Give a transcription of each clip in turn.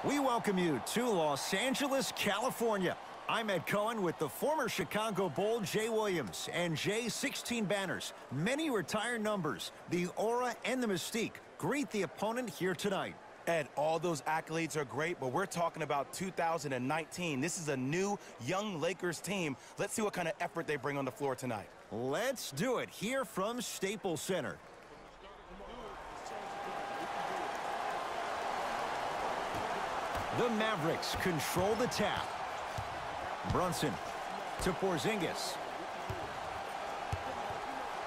We welcome you to Los Angeles, California. I'm Ed Cohen with the former Chicago Bull, Jay Williams, and Jay's 16 banners, many retired numbers, the aura and the mystique. Greet the opponent here tonight. Ed, all those accolades are great, but we're talking about 2019. This is a new, young Lakers team. Let's see what kind of effort they bring on the floor tonight. Let's do it here from Staples Center. The Mavericks control the tap. Brunson to Porzingis.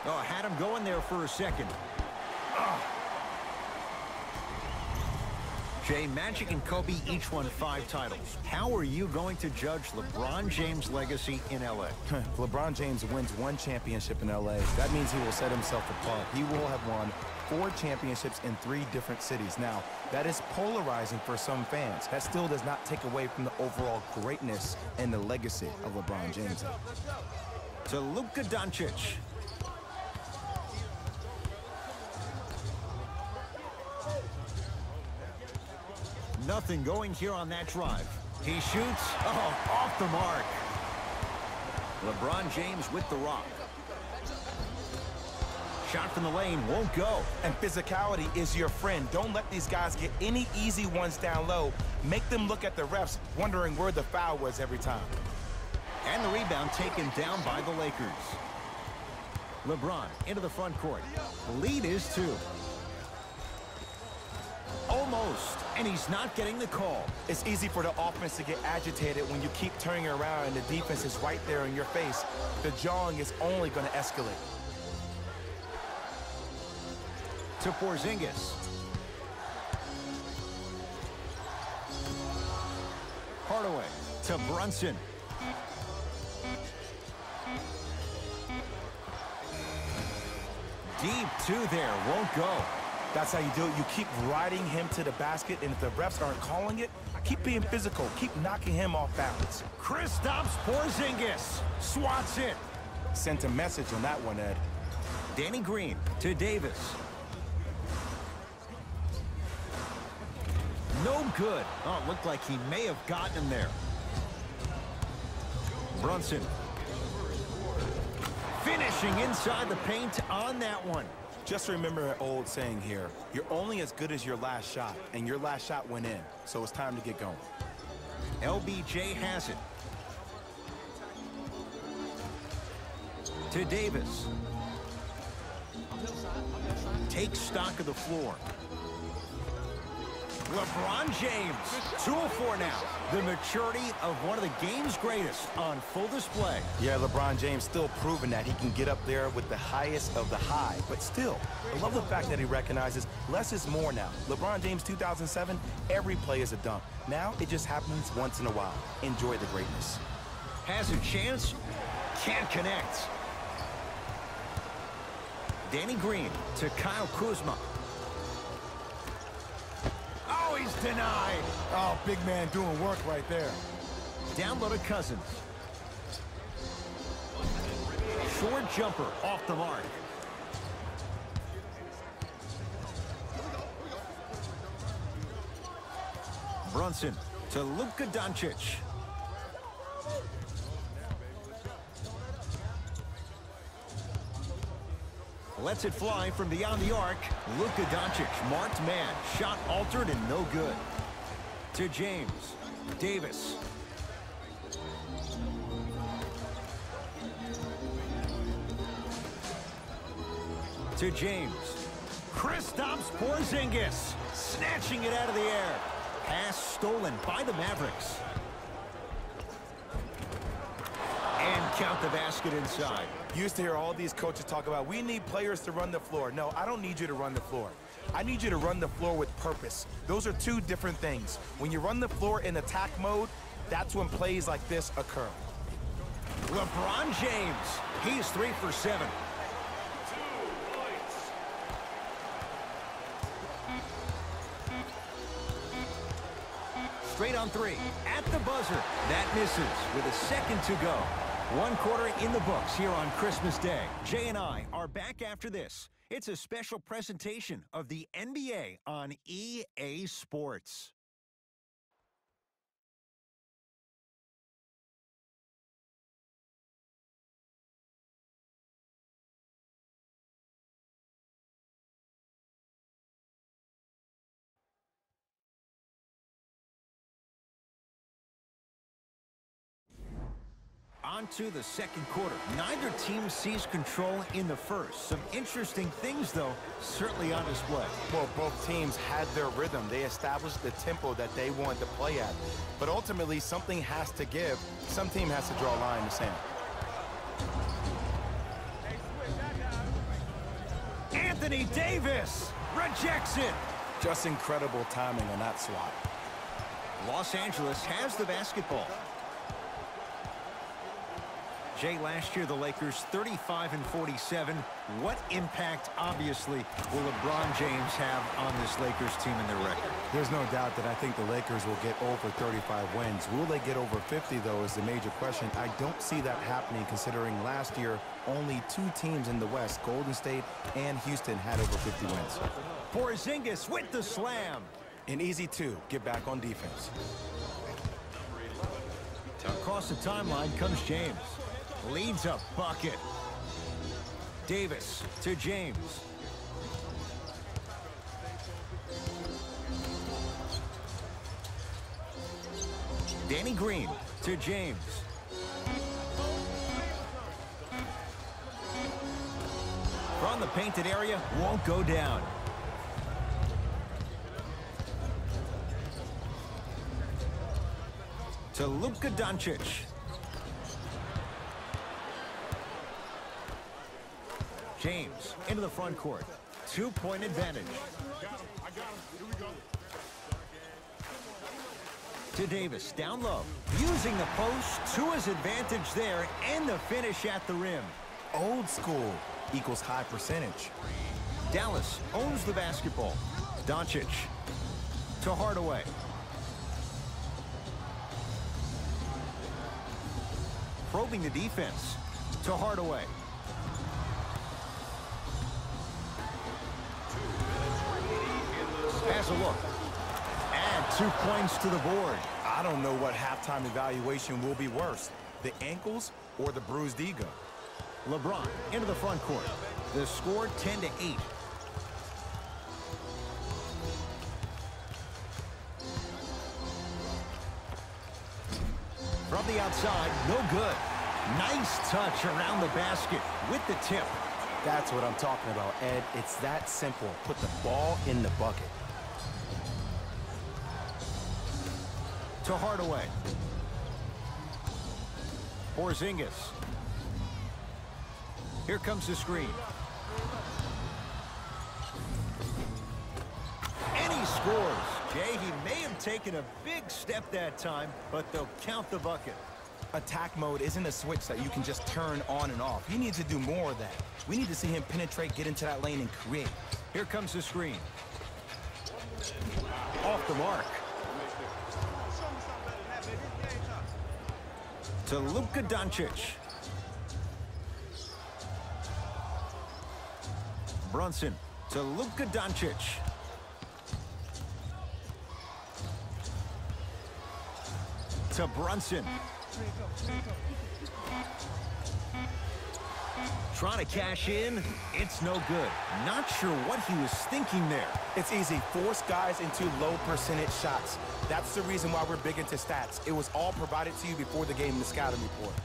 Oh, had him going there for a second. Jay, Magic and Kobe each won 5 titles. How are you going to judge LeBron James' legacy in L.A.? LeBron James wins 1 championship in L.A. That means he will set himself apart. He will have won 4 championships in 3 different cities. Now, that is polarizing for some fans. That still does not take away from the overall greatness and the legacy of LeBron James. To Luka Doncic. Nothing going here on that drive. He shoots. Oh, off the mark. LeBron James with the rock. Shot from the lane won't go. And physicality is your friend. Don't let these guys get any easy ones down low. Make them look at the refs, wondering where the foul was every time. And the rebound taken down by the Lakers. LeBron into the front court. The lead is 2. Almost, and he's not getting the call. It's easy for the offense to get agitated when you keep turning around and the defense is right there in your face. The jawing is only going to escalate. To Porzingis. Hardaway to Brunson. Deep 2 there, won't go. That's how you do it. You keep riding him to the basket, and if the refs aren't calling it, keep being physical. Keep knocking him off balance. Kristaps Porzingis swats it. Sent a message on that one, Ed. Danny Green to Davis. No good. Oh, it looked like he may have gotten him there. Brunson. Finishing inside the paint on that one. Just remember an old saying here. You're only as good as your last shot, and your last shot went in, so it's time to get going. LBJ has it. To Davis. Takes stock of the floor. LeBron James, 2 of 4 now. The maturity of one of the game's greatest on full display. Yeah, LeBron James still proving that he can get up there with the highest of the high. But still, I love the fact that he recognizes less is more now. LeBron James 2007, every play is a dunk. Now it just happens once in a while. Enjoy the greatness. Has a chance, can't connect. Danny Green to Kyle Kuzma. Oh, he's denied. Oh, big man doing work right there. Down low to Cousins. Short jumper off the mark. Brunson to Luka Doncic. Lets it fly from beyond the arc. Luka Doncic, marked man. Shot altered and no good. To James. Davis. To James. Kristaps Porzingis. Snatching it out of the air. Pass stolen by the Mavericks. And count the basket inside. Used to hear all these coaches talk about, we need players to run the floor. No, I don't need you to run the floor. I need you to run the floor with purpose. Those are 2 different things. When you run the floor in attack mode, that's when plays like this occur. LeBron James, he's 3 for 7. Straight on 3, at the buzzer. That misses with a second to go. 1 quarter in the books here on Christmas Day. Jay and I are back after this. It's a special presentation of the NBA on EA Sports. On to the second quarter. Neither team sees control in the first. Some interesting things, though, certainly on display. Well, both teams had their rhythm. They established the tempo that they wanted to play at. But ultimately, something has to give. Some team has to draw a line in the sand. Anthony Davis rejects it. Just incredible timing on that swat. Los Angeles has the basketball. Jay, last year the Lakers 35-47. What impact, obviously, will LeBron James have on this Lakers team and their record? There's no doubt that I think the Lakers will get over 35 wins. Will they get over 50, though, is the major question. I don't see that happening, considering last year only two teams in the West, Golden State and Houston, had over 50 wins. Porzingis with the slam. An easy two. Get back on defense. Across the timeline comes James. Leads a bucket. Davis to James. Danny Green to James. From the painted area, won't go down. To Luka Doncic. James into the front court. Two-point advantage. To Davis, down low. Using the post to his advantage there, and the finish at the rim. Old school equals high percentage. Dallas owns the basketball. Doncic to Hardaway. Probing the defense to Hardaway. Has a look. Add 2 points to the board. I don't know what halftime evaluation will be worse, the ankles or the bruised ego. LeBron into the front court. The score 10-8. From the outside, no good. Nice touch around the basket with the tip. That's what I'm talking about, Ed. It's that simple. Put the ball in the bucket. To Hardaway. Porzingis. Here comes the screen. And he scores. Jay, he may have taken a big step that time, but they'll count the bucket. Attack mode isn't a switch that you can just turn on and off. He needs to do more of that. We need to see him penetrate, get into that lane, and create. Here comes the screen. Off the mark. To Luka Doncic. Brunson to Luka Doncic. To Brunson. Trying to cash in. It's no good. Not sure what he was thinking there. It's easy. Force guys into low percentage shots. That's the reason why we're big into stats. It was all provided to you before the game in the scouting report.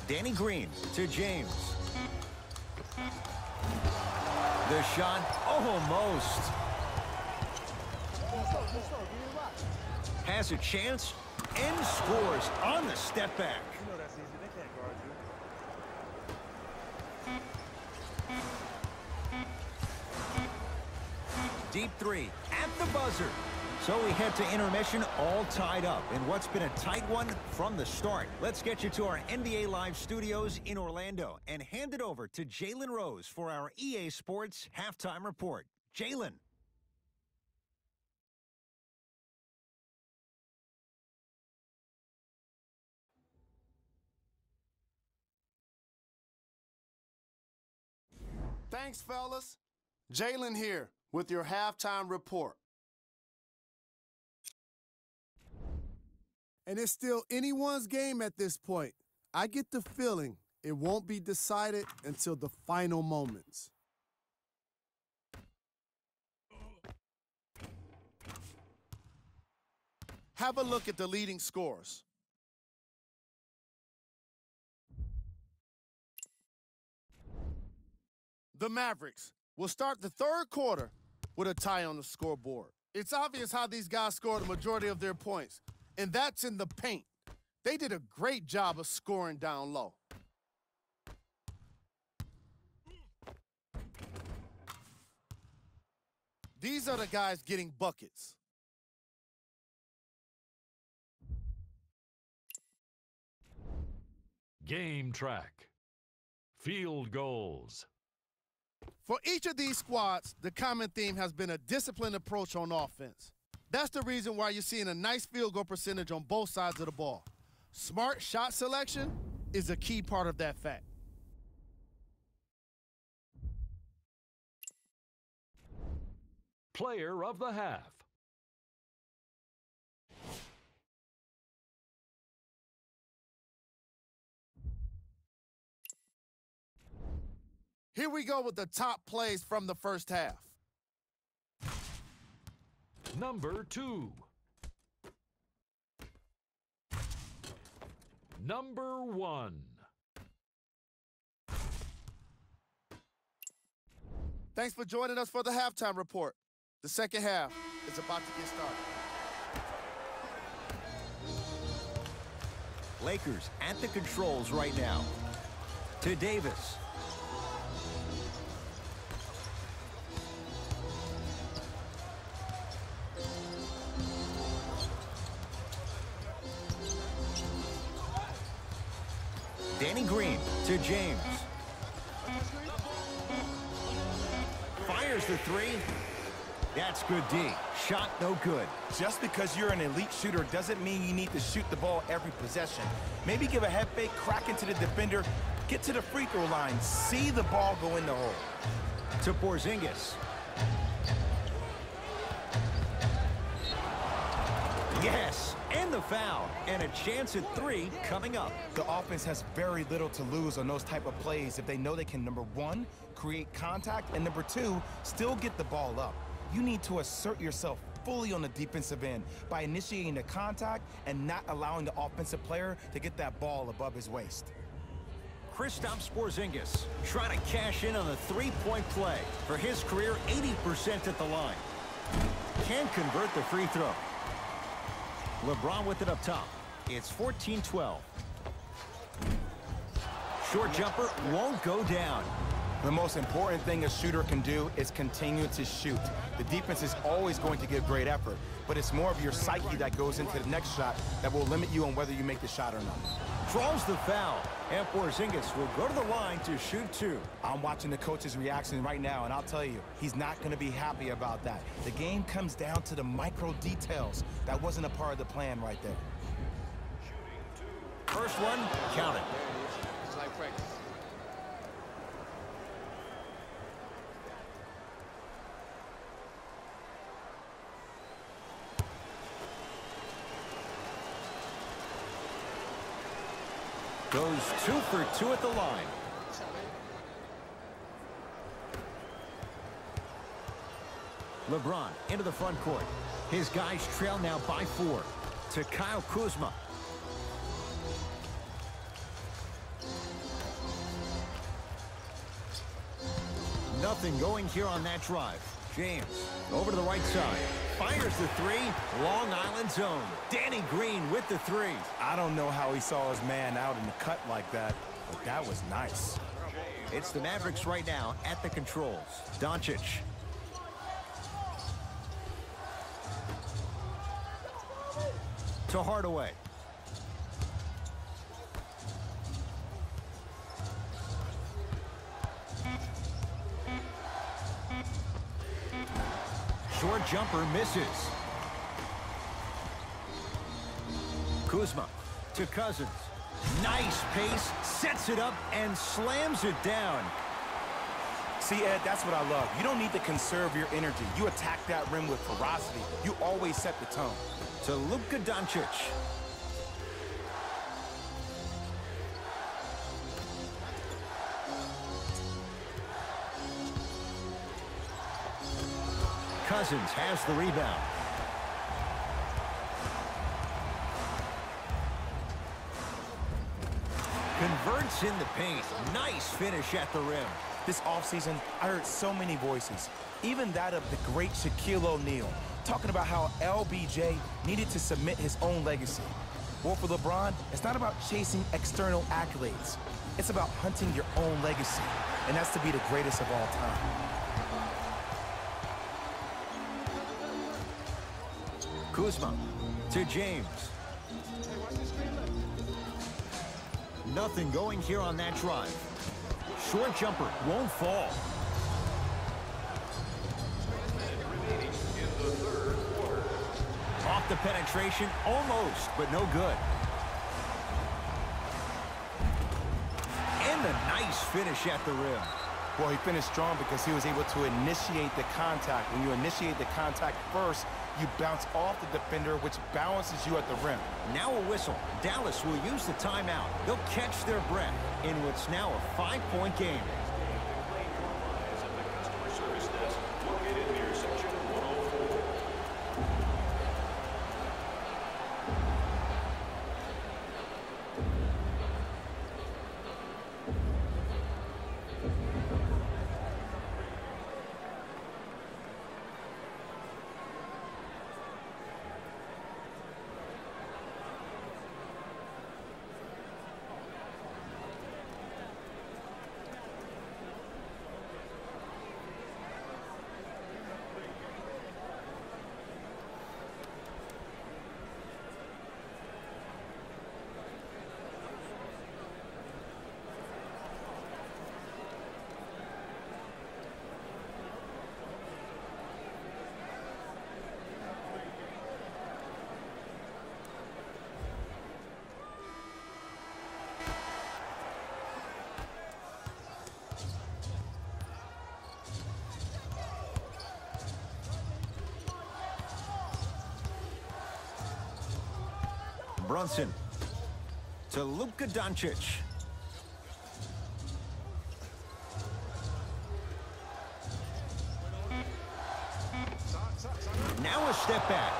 Danny Green to James. The shot almost. Has a chance and scores on the step back. Deep three at the buzzer. So we head to intermission all tied up in what's been a tight one from the start. Let's get you to our NBA Live studios in Orlando and hand it over to Jalen Rose for our EA Sports Halftime Report. Jalen. Thanks, fellas. Jalen here with your halftime report. And it's still anyone's game at this point. I get the feeling it won't be decided until the final moments. Have a look at the leading scores. The Mavericks will start the third quarter with a tie on the scoreboard. It's obvious how these guys scored the majority of their points, and that's in the paint. They did a great job of scoring down low. These are the guys getting buckets. Game track. Field goals. For each of these squads, the common theme has been a disciplined approach on offense. That's the reason why you're seeing a nice field goal percentage on both sides of the ball. Smart shot selection is a key part of that fact. Player of the half. Here we go with the top plays from the first half. Number 2. Number 1. Thanks for joining us for the halftime report. The second half is about to get started. Lakers at the controls right now. To Davis. Danny Green to James. Fires the three. That's good D. Shot no good. Just because you're an elite shooter doesn't mean you need to shoot the ball every possession. Maybe give a head fake, crack into the defender, get to the free throw line, see the ball go in the hole. To Porzingis. Yes, and the foul, and a chance at 3 coming up. The offense has very little to lose on those type of plays if they know they can, number 1, create contact, and number 2, still get the ball up. You need to assert yourself fully on the defensive end by initiating the contact and not allowing the offensive player to get that ball above his waist. Kristaps Porzingis trying to cash in on the three-point play. For his career, 80% at the line. Can't convert the free throw. LeBron with it up top. It's 14-12. Short jumper won't go down. The most important thing a shooter can do is continue to shoot. The defense is always going to give great effort, but it's more of your psyche that goes into the next shot that will limit you on whether you make the shot or not. Draws the foul, and Porzingis will go to the line to shoot 2. I'm watching the coach's reaction right now, and I'll tell you, he's not going to be happy about that. The game comes down to the micro details. That wasn't a part of the plan right there. First one, count it. It's like practice. Goes 2 for 2 at the line. LeBron into the front court. His guys trail now by 4. To Kyle Kuzma. Nothing going here on that drive. James over to the right side. Fires the 3. Long Island zone. Danny Green with the 3. I don't know how he saw his man out in the cut like that, but that was nice. It's the Mavericks right now at the controls. Doncic. To Hardaway. Short jumper misses. Kuzma to Cousins. Nice pace, sets it up, and slams it down. See, Ed, that's what I love. You don't need to conserve your energy. You attack that rim with ferocity. You always set the tone. To Luka Doncic. Cousins has the rebound. Converts in the paint. Nice finish at the rim. This offseason, I heard so many voices, even that of the great Shaquille O'Neal, talking about how LBJ needed to submit his own legacy. Well, for LeBron, it's not about chasing external accolades. It's about hunting your own legacy, and that's to be the greatest of all time. Kuzma to James. Nothing going here on that drive. Short jumper won't fall. Off the penetration, almost, but no good. And a nice finish at the rim. Well, he finished strong because he was able to initiate the contact. When you initiate the contact first, you bounce off the defender, which balances you at the rim. Now a whistle. Dallas will use the timeout. They'll catch their breath in what's now a 5-point game. Brunson to Luka Doncic. Now a step back.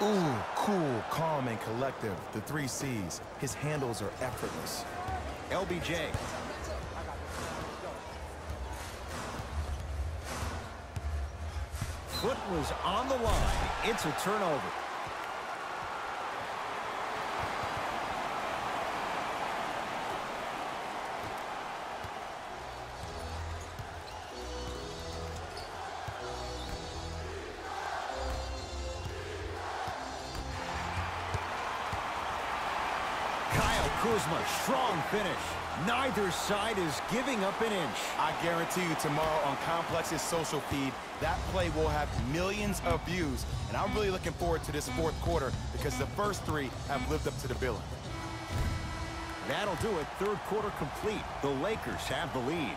Ooh, cool, calm, and collective. The 3 C's. His handles are effortless. LBJ. Foot was on the line. It's a turnover. Kuzma, strong finish. Neither side is giving up an inch. I guarantee you tomorrow on Complex's social feed, that play will have millions of views. And I'm really looking forward to this 4th quarter because the first 3 have lived up to the billing. That'll do it. 3rd quarter complete. The Lakers have the lead.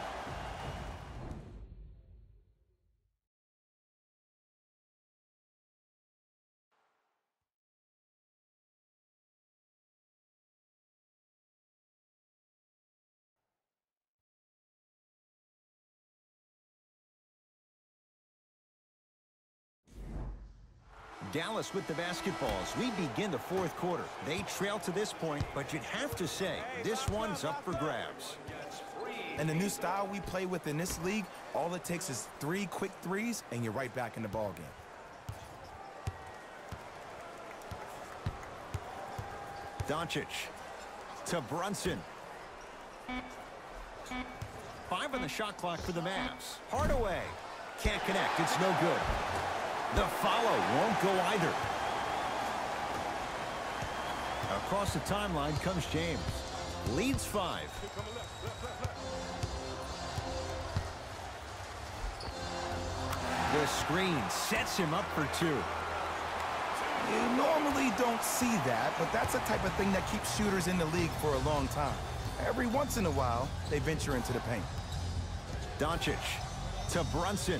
Dallas with the basketballs. We begin the 4th quarter. They trail to this point, but you'd have to say this one's up for grabs. And the new style we play with in this league, all it takes is 3 quick threes, and you're right back in the ballgame. Doncic to Brunson. 5 on the shot clock for the Mavs. Hardaway. Can't connect. It's no good. The follow won't go either. Across the timeline comes James. Leads 5. The screen sets him up for 2. You normally don't see that, but that's the type of thing that keeps shooters in the league for a long time. Every once in a while, they venture into the paint. Doncic to Brunson.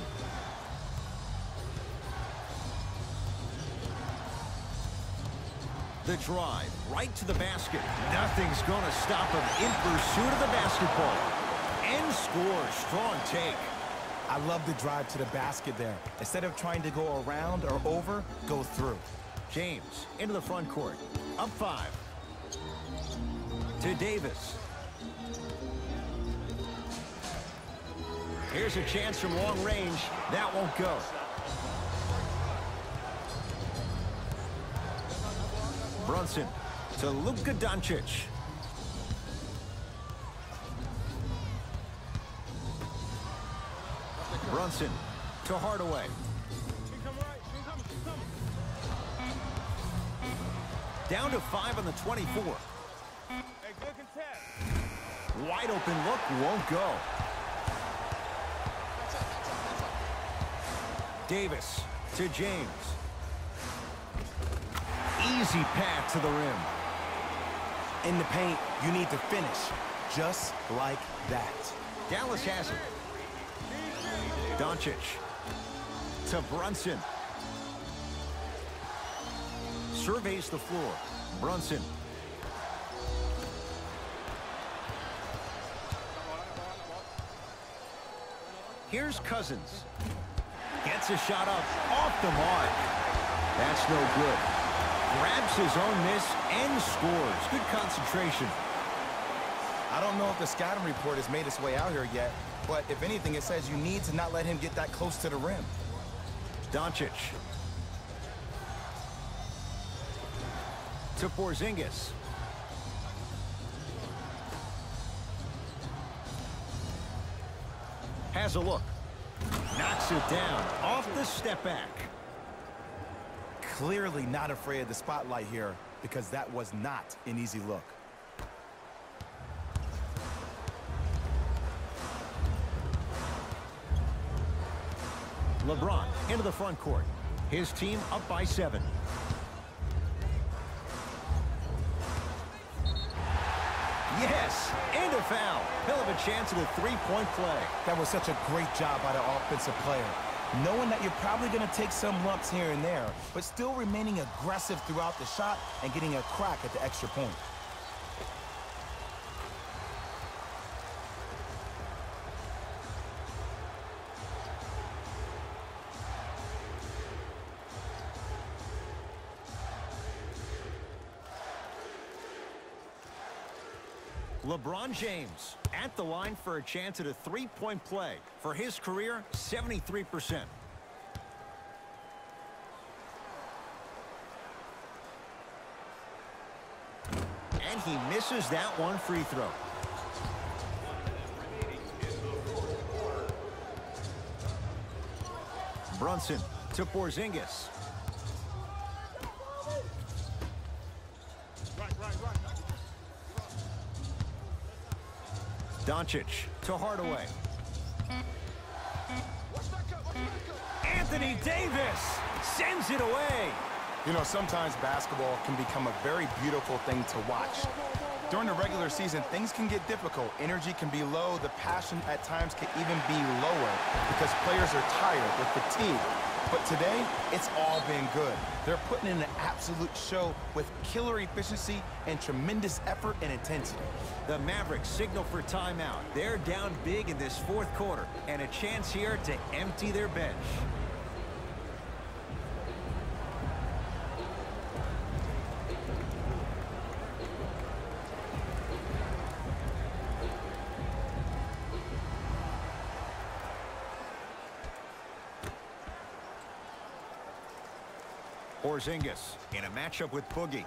The drive right to the basket. Nothing's going to stop him in pursuit of the basketball. And scores. Strong take. I love the drive to the basket there. Instead of trying to go around or over, go through. James into the front court. Up 5. to Davis. Here's a chance from long range. That won't go. Brunson to Luka Doncic. Brunson to Hardaway. Down to 5 on the 24. Wide open look, won't go. Davis to James. Easy path to the rim. In the paint, you need to finish just like that. Dallas has it. Doncic to Brunson. Surveys the floor. Brunson. Here's Cousins. Gets a shot up off the mark. That's no good. Grabs his own miss and scores. Good concentration. I don't know if the scouting report has made its way out here yet, but if anything, it says you need to not let him get that close to the rim. Doncic. To Porzingis. Has a look. Knocks it down off the step back. Clearly not afraid of the spotlight here because that was not an easy look. LeBron into the front court. His team up by 7. Yes, and a foul. He'll have a chance at a three-point play. That was such a great job by the offensive player. Knowing that you're probably going to take some lumps here and there, but still remaining aggressive throughout the shot and getting a crack at the extra point. LeBron James at the line for a chance at a three-point play. For his career, 73%. And he misses that one free throw. Brunson to Porzingis. Doncic to Hardaway. Anthony Davis sends it away. You know, sometimes basketball can become a very beautiful thing to watch. During the regular season, things can get difficult. Energy can be low. The passion at times can even be lower because players are tired, they're fatigued. But today, it's all been good. They're putting in an absolute show with killer efficiency and tremendous effort and intensity. The Mavericks signal for timeout. They're down big in this fourth quarter, and a chance here to empty their bench. Porzingis in a matchup with Boogie.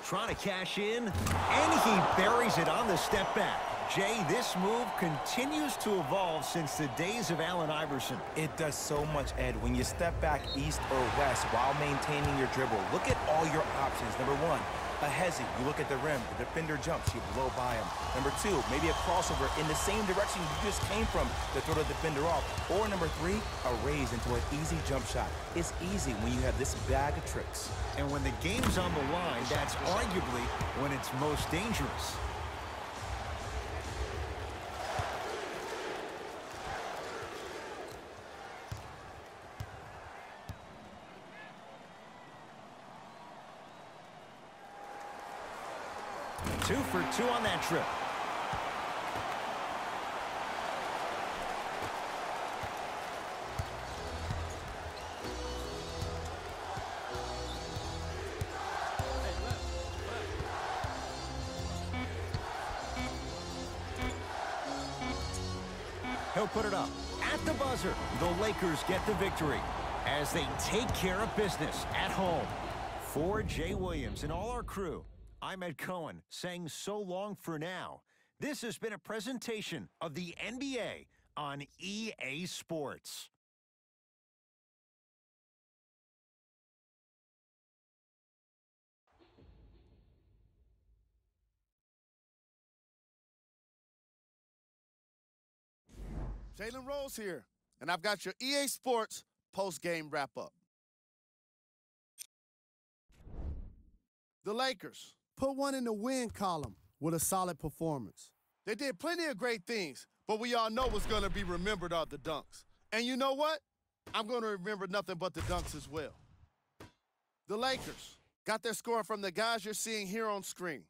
Trying to cash in, and he buries it on the step back. Jay, this move continues to evolve since the days of Allen Iverson. It does so much, Ed. When you step back east or west while maintaining your dribble, look at all your options. Number one, a hezi. You look at the rim. The defender jumps. You blow by him. Number two, maybe a crossover in the same direction you just came from to throw the defender off. Or number three, a raise into an easy jump shot. It's easy when you have this bag of tricks. And when the game's on the line, that's arguably when it's most dangerous. Two for two on that trip. He'll put it up. At the buzzer, the Lakers get the victory as they take care of business at home. For Jay Williams and all our crew, I'm Ed Cohen saying so long for now. This has been a presentation of the NBA on EA Sports. Jalen Rose here, and I've got your EA Sports post-game wrap-up. The Lakers put one in the win column with a solid performance. They did plenty of great things, but we all know what's going to be remembered are the dunks. And you know what? I'm going to remember nothing but the dunks as well. The Lakers got their score from the guys you're seeing here on screen.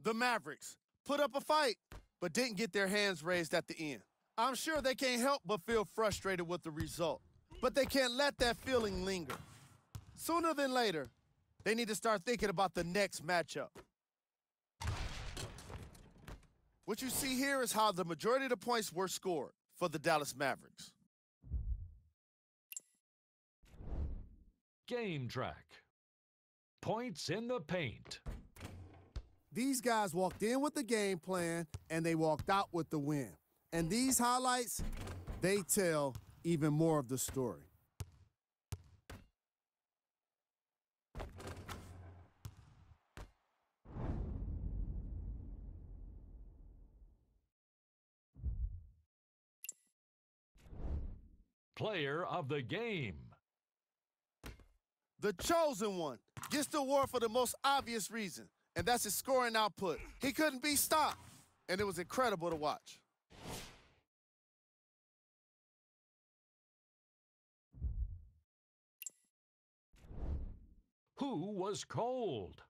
The Mavericks put up a fight, but didn't get their hands raised at the end. I'm sure they can't help but feel frustrated with the result, but they can't let that feeling linger. Sooner than later, they need to start thinking about the next matchup. What you see here is how the majority of the points were scored for the Dallas Mavericks. Game track. Points in the paint. These guys walked in with the game plan, and they walked out with the win. And these highlights, they tell even more of the story. Player of the game. The chosen one gets the award for the most obvious reason, and that's his scoring output. He couldn't be stopped, and it was incredible to watch. Who was cold?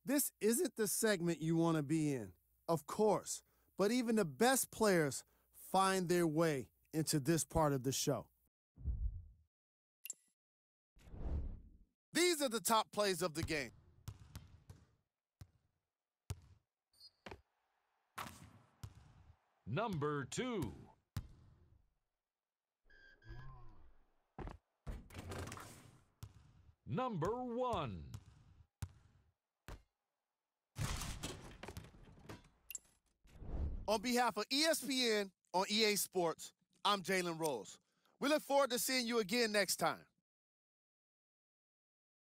This isn't the segment you want to be in, of course, but even the best players find their way into this part of the show. These are the top plays of the game. Number 2. Number 1. On behalf of ESPN on EA Sports, I'm Jalen Rose. We look forward to seeing you again next time.